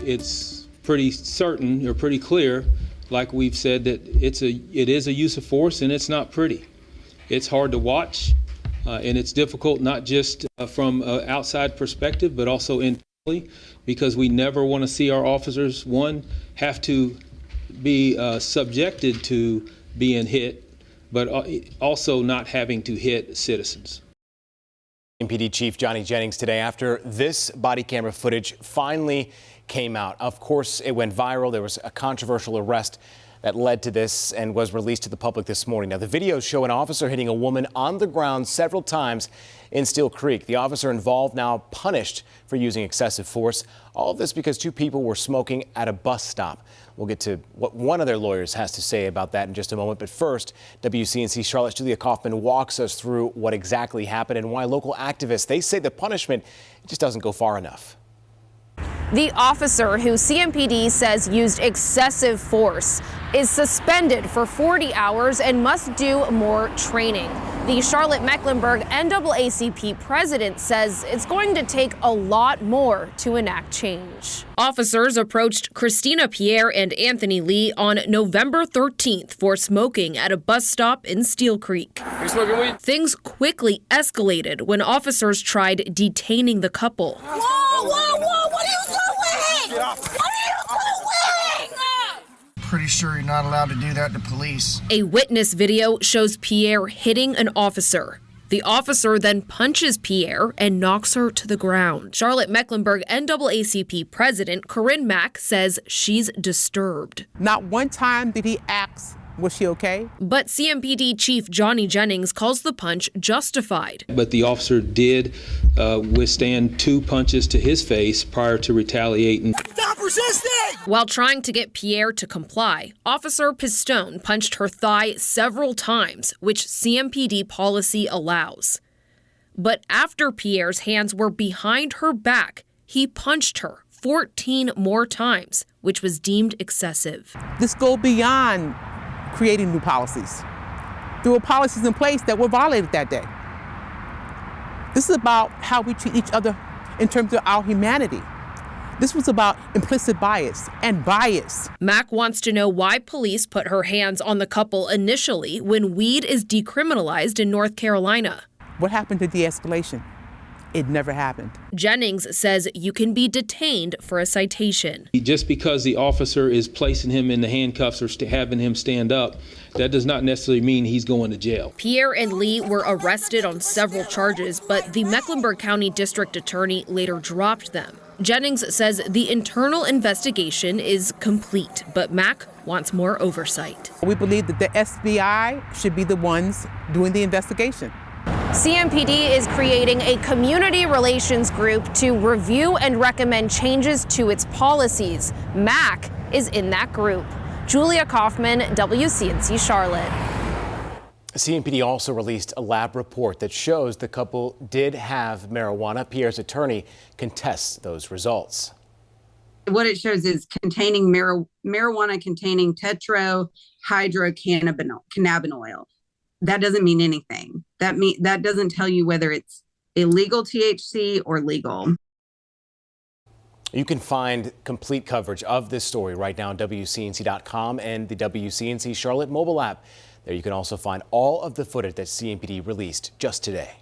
it's pretty certain or pretty clear, like we've said, that it is a use of force, and it's not pretty. It's hard to watch, and it's difficult not just from an outside perspective, but also internally, because we never want to see our officers, one, have to be subjected to being hit, but also not having to hit citizens. CMPD Chief Johnny Jennings today after this body camera footage finally came out. Of course, it went viral. There was a controversial arrest that led to this and was released to the public this morning. Now, the videos show an officer hitting a woman on the ground several times in Steel Creek. The officer involved now punished for using excessive force. All of this because two people were smoking at a bus stop. We'll get to what one of their lawyers has to say about that in just a moment. But first, WCNC Charlotte's Julia Kaufman walks us through what exactly happened and why local activists, they say the punishment just doesn't go far enough. The officer who CMPD says used excessive force is suspended for 40 hours and must do more training. The Charlotte-Mecklenburg NAACP president says it's going to take a lot more to enact change. Officers approached Christina, Pierre and Anthony Lee on November 13th for smoking at a bus stop in Steel Creek. You smoking weed? Things quickly escalated when officers tried detaining the couple. Whoa, whoa, whoa, what are you doing? What are you doing? Pretty sure you're not allowed to do that to police. A witness video shows Pierre hitting an officer. The officer then punches Pierre and knocks her to the ground. Charlotte-Mecklenburg NAACP president Corinne Mack says she's disturbed. Not one time did he ask, was she okay? But CMPD Chief Johnny Jennings calls the punch justified. But the officer did withstand two punches to his face prior to retaliating. Stop resisting! While trying to get Pierre to comply, Officer Pistone punched her thigh several times, which CMPD policy allows. But after Pierre's hands were behind her back, he punched her 14 more times, which was deemed excessive. This goes beyond creating new policies. There were policies in place that were violated that day. This is about how we treat each other in terms of our humanity. This was about implicit bias and bias. Mack wants to know why police put her hands on the couple initially when weed is decriminalized in North Carolina. What happened to de-escalation? It never happened. Jennings says you can be detained for a citation. Just because the officer is placing him in the handcuffs or having him stand up, that does not necessarily mean he's going to jail. Pierre and Lee were arrested on several charges, but the Mecklenburg County District Attorney later dropped them. Jennings says the internal investigation is complete, but Mack wants more oversight. We believe that the FBI should be the ones doing the investigation. CMPD is creating a community relations group to review and recommend changes to its policies. Mack is in that group. Julia Kaufman, WCNC Charlotte. CMPD also released a lab report that shows the couple did have marijuana. Pierre's attorney contests those results. What it shows is containing marijuana containing tetrahydrocannabinol. That doesn't mean anything. That doesn't tell you whether it's illegal THC or legal. You can find complete coverage of this story right now on WCNC.com and the WCNC Charlotte mobile app. There you can also find all of the footage that CMPD released just today.